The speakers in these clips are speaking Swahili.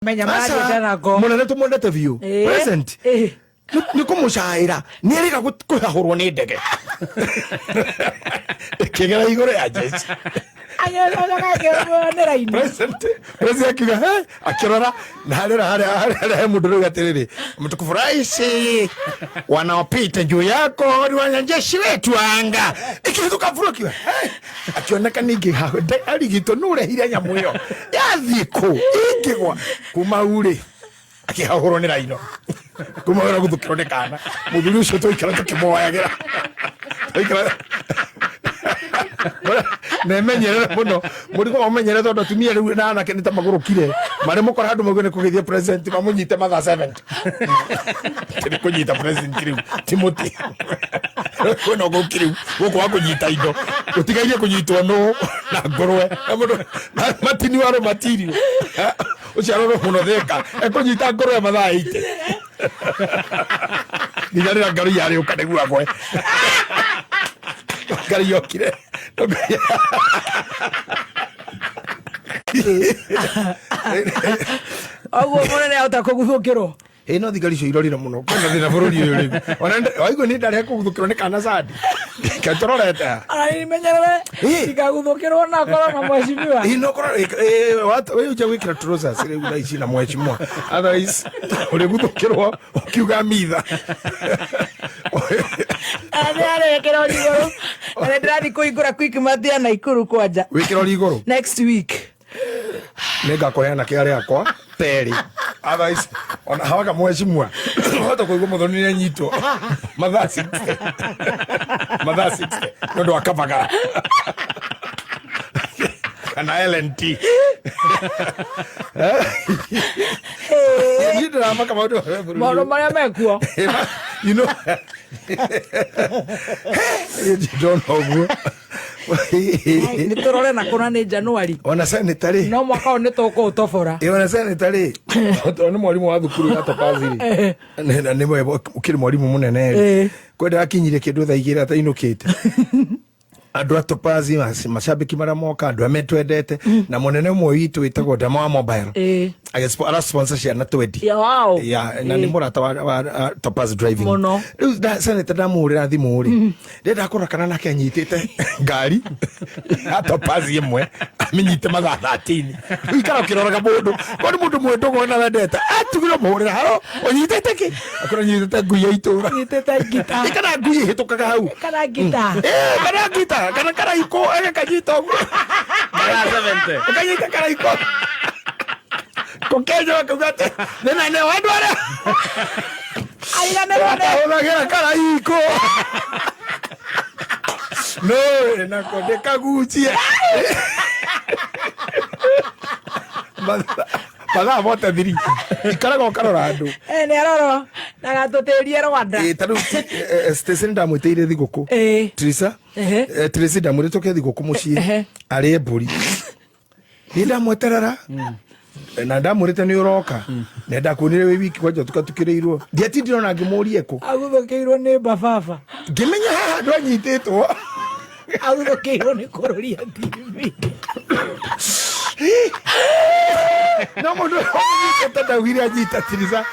menya maje go munene tumondete view present ni kumucaira ni erika kuhahurwo ni ndege kigera igore ya jeshi President kiga akirora na hale muduru gatiriri mtukufurahishi wanaopita juu yako ni wanajeshi wetu anga ikituka furukiwa akioneka ningi aligito nure hire nyamuyo yathiko ikigwa kuma ure akihahurwo ni raino kuma ura guthukiro ne kana muduru ucio toikara tukimoyagira toikara nemenyerere muno muri ko omenyere tondu tumia riu na anake nita magurukire mari mukora handu mugene kugithia president mamunyite matha 7 kiri kunyita president riu Timothy kono gukiri guko wakunyita indo utigaire kunyitwo no na ngorwe matini waro material uciaroro muno theka ekunyita ngorwe matha 8 nginyarira ngaru yari ukanegua gwe Gari yokire. Awo munene utakuguthukiro. No thigari cio irorire muno. Kana thina bururi uyu ri. Ona waigo ni ndare kuguthukiro ni kana sadi. Katororete. Ai menyerere. Ikaguthukiro na kora na mheshimiwa. No kora watu wewe uje wikira trousers ile unaishi na mheshimiwa. Otherwise ule guthukiro ukiuga mitha. Are kero ligoro. Ale dradi kuigura quick mathia na ikuru kwanja. Wikiro ligoro. Next week. Nega koyana kiare akwa teri. Otherwise ona hawaga mheshimiwa. Hata kuigua muthoni ni nyito. Mathasi. Mathasi. Ndo akapagara. Kana LNT. You know I'm kama ndo. Moro mara mekuo. You know. You don't know. Nitorore na kuna ni January. Ona sanitary. No mwaka one toko utofora. Ona sanitary. Ona mwalimu wa thukuru ya Topaziri. Na nimwe ukiri mwalimu munene. Kwenda akinyire kindu tha igira ta inukite. Andu atopazi mashabiki mara moka andu ametwendete na munene mwe witu witagwo Dama Mobile ara sponsorship na 20 wow na ni murata wa Topaz driving mono riu da sanete ndamurira thimu ri ndenda akora kana nake anyitite ngari Topaz imwe aminyite matha 13 ikara kiroraga mundu kwani mundu mwetogo na wendete atugiro muhurira haro onyitete ki akora nyitete ngui ya itura nyitete gita kana ngui hitukaga hau kana gita kana gita kana karaiko ega kajito mara 70 kajita karaiko kokejo wakugate nena ne wadwara aila ne wadwara karaiko no na kodeka guchie Paga bota thiri ikara go karora andu ne aroro na gatuterie Rwanda taru station ndamwiteire thiguku Trisa Trisa ndamwire ke thiguku mucii ari emburi ni ndamweterera na ndamwirite ni uroka ne ndakunire we wiki kwanja tukatukireirwo ndiati ndirona ngimurie ku aguthukiirwo ni bafafa ngimenya haha ndwanyititwo aguthukiirwo ni kuroria TV no mundu ndawire anyita Trisa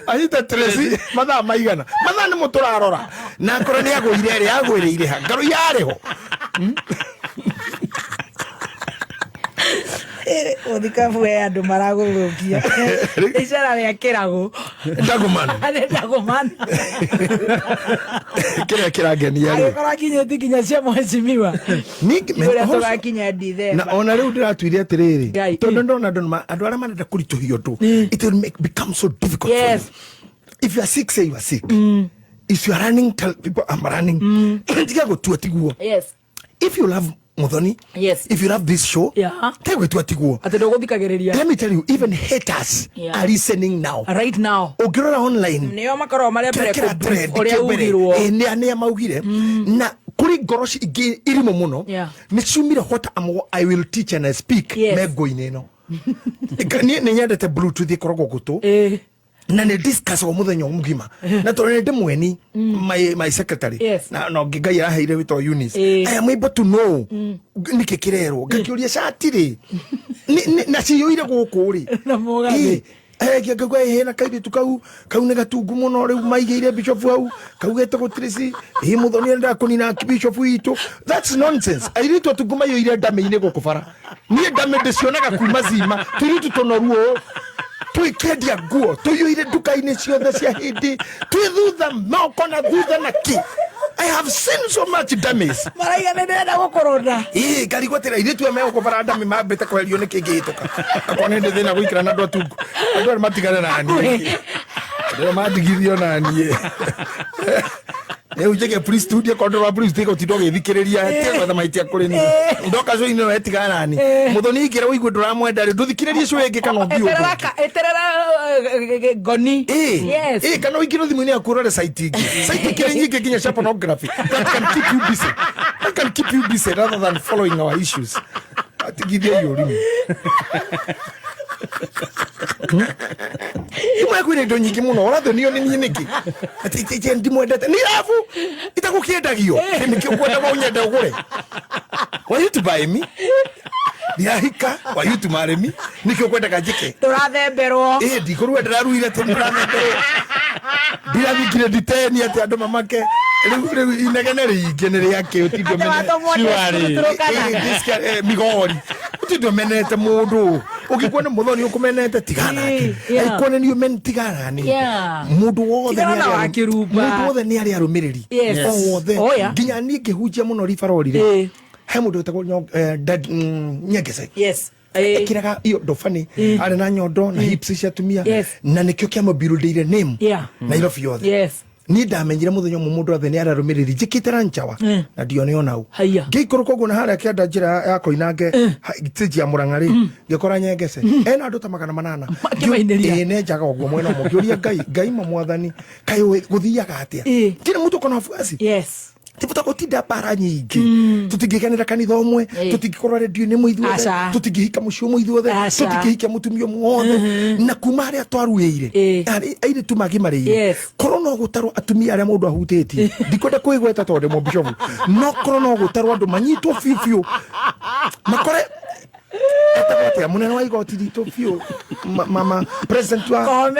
anyita Tresi mathaa maigana mathaa ni muturarora na ngoro ni agwire ri agwiriire ha ngoro yareho Odikafu ya andu maraguthukia icera ria kirago ndagumana kira kirangenia ri akora kinyeti kinya cia mheshimiwa ni tora kinya December na ona riu ndiratwire atiriri tondu ndona andu ara marenda kurituhio tu it will become so difficult for you. If you are sick, say you are sick. If you are running, tell people I'm running. Yes. If you love Muthoni, yes. If you love this show, let me tell you, even haters are listening now. Right now. Ogirora online. Na kuri goroshi irimo muno. Ni chumira what I will teach and I speak. Me go ineno. Ni nyandete Bluetooth ikorogo gutu. na ne discuss o muthenya mugima na tore ndi mweni my secretary na no ngai araheire wito Eunice I am able to know nikikirero ngakiuria shatiri na ciyoire guku ri na mugabe ngagwa hena kairitu kau ne gatungu muno riu maigeire bishop hau kau getagwo Tracy muthoni nda kunina bishop witu. That's nonsense. Airitu atunguma yoire ndame-ini guku bara nie ndame ndicionaga kuma zima turitu tonoruo tuikedia nguo tuyoire nduka-ini ciothe cia hindi twithutha moko na thutha na ki. I have seen so much dummies. Maraiga nenda gukorona. Ngarigwatira iritu ame gukobara ndami mambite kwerio ni kingihituka. Akone ndi thina gwikira na andu atungu. Andu matigane na ni. Ndio matigirio na ni. Ujege police studio control wa police tiko tidoge thikiriria teko tha maitia kuri ni. Ndoka zo ino etigana na ni. Muthoni ngira uigwe nduramwenda ri nduthikiririe cio ingi kana ngi ugo. Eterera goni. Yes. Kana uigiro thimu-ini akurore site ingi. Site kire nyingi kinya sha pornography. That can keep you busy. That can keep you busy rather than following our issues. Atigithia yori. Ima kwire ndo nyingi muno oratho niyo ni niki ati ndimwendete ni rafu itakukiendagio niki ukwenda unyenda ugure wa you to buy me hika wa you to marry me niki ukwenda kajike turathemberwo ndikorwa ndararuire te ndirathemberwo bila bikire diteni ati andu mamake riu inegene ringenere yake utindo menene migori utindo menete mundu ukikuona muthoni ukumenete tigana aikone ni umen tigana ni mundu wothe ni ari arumiriri wothe nginya ni ngihunjia muno rifarorire he mundu utagwo Nyegese kiraga iyo ndofani ari na nyondo na hips cia tumia na nikio kia mobildeire name na ilo fiothe ni ndamenyire muthenya mundu othe ni ararumiriri njikitera nchawa na ndione ona u ngiikuru koguo na haria kianda njira ya koinange stage ya Murang'ari ngikora Nyegese ena andu ta 800 ne njaga oguo mwena mo ngiuria ngai mwathani kai guthiaga atia kire mutu kona afuasi tibuta gutinda bara nyingi tutingikenera kanitha umwe tutingikorwa radio ni muithuothe tutingihika mucio muithuothe tutingihika mutumio muothe na kuma aria twaruire aire tumagimarire korona gutarwo atumia aria mundu ahuteti ndikwenda kuigweta tonde mo bishop no korona gutarwo andu manyitwo fiu makore atakwate munene wa igoti rito fiu mama president wa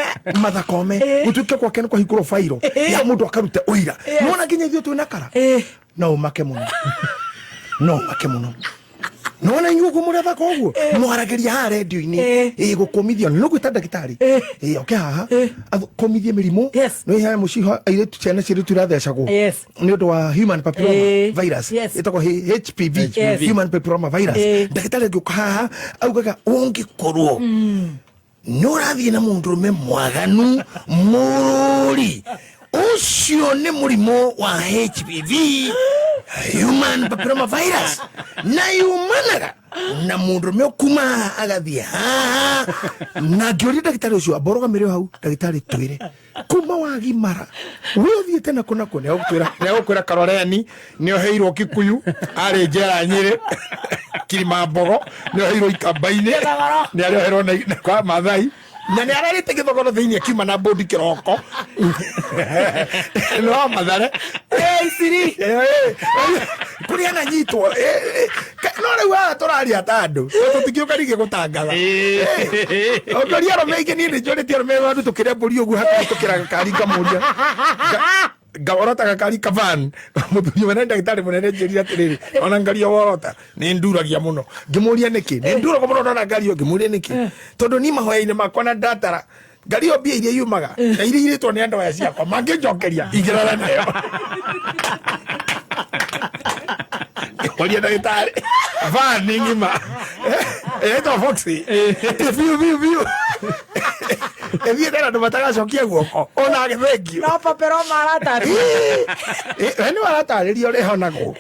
Martha Koome gutuke kwa kene kwa hikuro fairo ya mundu akaruta uira nona nginya ithio tu nakara no make muno nona nyugo muretha koguo mwarageria ha radio-ini gukomithio no gwita ndagitari okay haha komithie mirimo no iha muciho aire tu chana ciru turathecagwo ni undu wa human papilloma virus itako HPV human papilloma virus ndagitari nguka haha augaga ungikorwo norathie na mundurume mwaganu muri ucio ni murimo wa HPV human papilloma virus na yumanaga na mundurume kuma agathie na ngiuria ndagitari ucio aboroga mirio hau ndagitari twire kuma wagimara withie tena kuna kone gukwira Karoreni ni oheirwo Kikuyu ari njera Nyeri Kirimambogo ni oheirwo Ikamba-ini ni ari oheirwo na kwa Mathai na ni ararite githogoro thiini akiuma na bodi kiroko no Mathare siri kuri ana nyitwo no riu turaria tandu tutingiukarige gutangatha okoria romeige ni njorete rome wandu tukiria mburi ugu haka tukira karinga muria gaorota gakari kavan muthuri wena ndagitari munene njirira tiriri ona ngari worota ni nduragia muno ngimuria niki ni nduraga muno ndona ngari ngimuria niki tondu ni mahoya-ini makwa na ndatara ngari mbia iria yumaga na iria iritwo ni andu aya ciakwa manginjokeria ingirara nayo Oria ndagitari van ngima eto Foxy viu Evie tena ndumataga cokia guoko ona githengio no papero maratari ni warataririo rihonago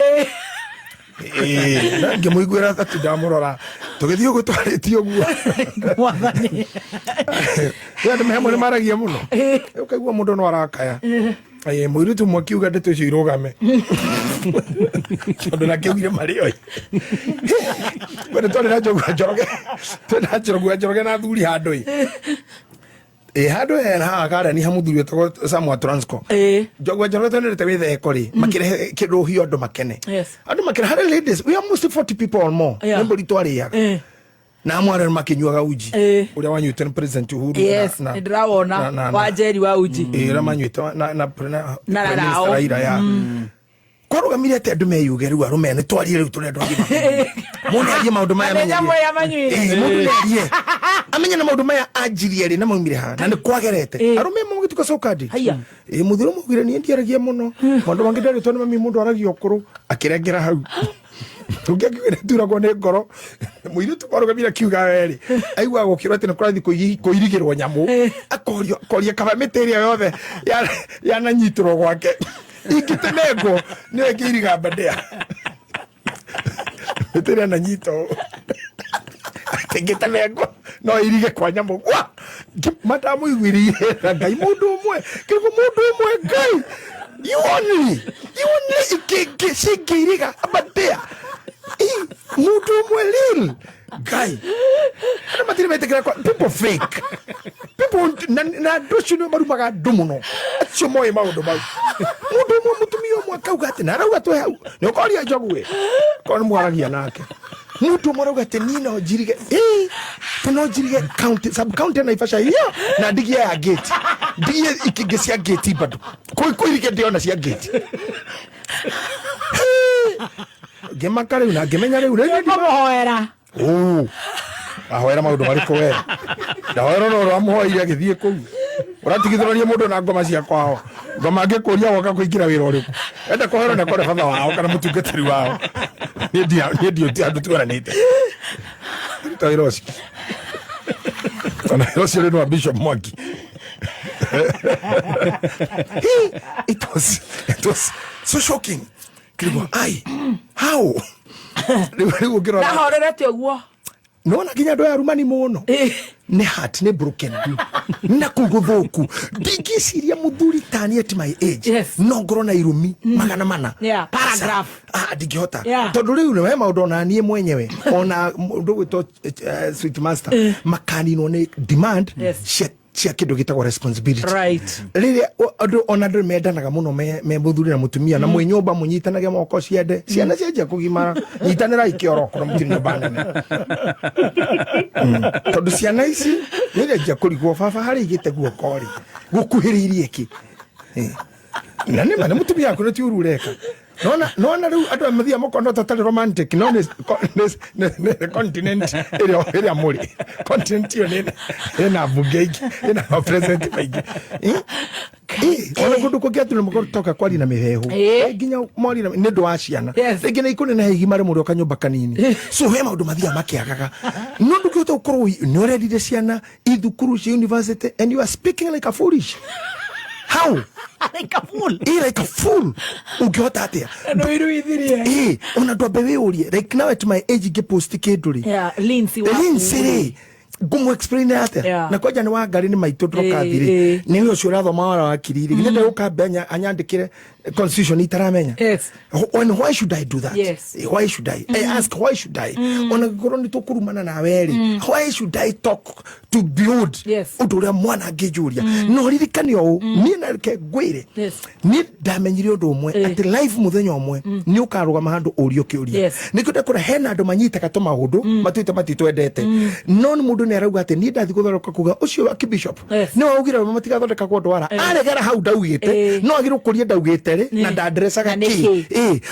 ngimuiguira tatu ndamurora tugithio gutwaritio guo mwathani andu mehemwe ni maragia muno ukaigua mundu no arakaya muiritu mwakiuga ndeto icio irugame tondu nakiugire marioi kwende twari na njoroge na thuri handui Hado ha gara ni hamuthuri wetagwo Samuel Transco. Jogwa Jonathan ne tawethe ekori makire kido hiyo ando makene. Ando makire hare ladies we almost 40 people or more. Nembo litwari ya. Na amwara makinywaga uji. Uria wanyuite president Uhuru na ndiraona wajeri wa uji. Ramanyuite na Raila ya. Kwarugamire ate andu meyuge riu arume ni twari riu turendo ngima. Mundu agie maundu maya menya moya manyuire. Mundu agie. Amenya na maundu maya ajirie ri na maumire ha. Na ni kwagerete. Arume mu gituka sokadi. Haya. Muthiro mugire ni ndiaragia muno. Maundu mangi ndari tone mami mundu aragia okuru akirengera hau. Tugekire turagwo ne ngoro. Muiru tukwarugamire kiuga weri. Aigwa gukirwa ati ni kurathi kuirigirwo nyamu. Akoria kaba miteria yothe ya na nyitro gwake. Ikitenego niwe kiriga badea etere na nyito tengetanego no irige kwa nyambo wa matamu igwirire ngai mundu umwe kiriko mundu umwe ngai you only ikigiriga badea mundu umwe lil guy ana matire metekera kwa people fake people na doshino marumaga dumuno atio moye maundu mau mundu umwe mutumio mwe kauga ati na rauga twe hau ni ukoria jogwe kon mwaragia nake mundu mwarauga ati nina ojirige tuno jirige county sub county na ifasha hiyo na digia ya gate digia ikigesia gate bado koirike ndio na cia gate gemakare na gemenya riu hoera ahoera maundu mariko we ndahoera no ramuhoire agithie kuu uratigithiraria mundu na ngoma cia kwao ngoma ngikuria woka kuingira wira uriku enda kuhera na kore fatha wao kana mutungatiri wao ni ndio andu twaranite tairosi kana rosi reno Bishop Mwangi it was so shocking kiribo ai how na horerete uguo no na kinya ndo ya rumani muno ne heart ne broken na kuguthuku ndingiciria muthuri tani at my age no ngoro na irumi magana mana paragraph ndingihota tondu riu ne maundu na nie mwenyewe ona ndu gwito sweet master makanino ne demand cia kindu gitagwo responsibility right riria ona ndu mendanaga muno me muthuri na mutumia na mwenyomba munyitanage moko ciende ciana cianjia kugimara nyitanira ikioro koro mutini banene tondu ciana ici riria njia kurigwo baba hari igite guokori gukuhiririe ki na ne mane mutumia akoro ti urureka nona riu andu amathia mokondo tatari romantic no ne continent area muri continent yo na bugeiki na president baigi ona kundu kugiatu ni mukoro toka kwari na mihehu ginya mori na ndu wa ciana ringi na ikune na higi mari muri okanyumba kanini so he maundu mathia makiagaga no ndukiota ukoro ni urendire ciana ithukuru cia university and you are speaking like a foolish how like a fool like a fool ugihota atia no iru ithirie ona ndo bewe urie like now at my age ge post kiduri Lindsay gumu explain ate na kwaja ni wa ngari ni maitu ndokathire ni ucio rathoma wara wa kiriri ngende ukambenya anyandikire constitution itaramenya and why should I do that why should I ask why should I ona goro ni tukurumana na weri why should I talk to build uduria mwana ngijuria no ririkani o ni na reke gwire ni ndamenyire undu umwe at life muthenya umwe ni ukarugama handu urio kiuria ni kude kura hena andu manyitaga to maundu matuite matitwendete no ni mundu ni arauga ati ni ndathi guthoroka kuga ucio wa kibishop ni waugira matigathondeka kwa ndwara aregera hau ndaugite no agiru kuria ndaugite na ndadresaga ki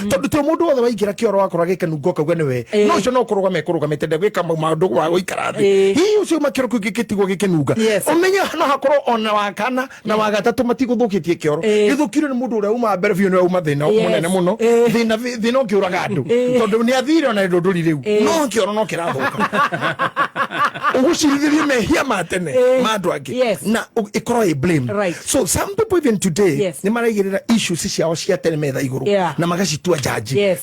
tondu to mundu wothe waigira kioro wakora gikenungo kauga niwe no ucio no kurugame kurugamite ndegwika maundu wa guikara thi hi ucio makiro kugikitigo gikenunga omenya no hakorwo ona wakana na wagatatu matiguthukitie kioro githukiro ni mundu uria uma mbere biu ni uma thina munene muno thina ngiuraga andu tondu ni athire ona ndunduri riu no kioro no kirathuka ugucirithirie mehia matene mandu angi na ikorwo i blame so some people even today ni maraigirira issues ciao cia tene metha iguru na magacitua jaji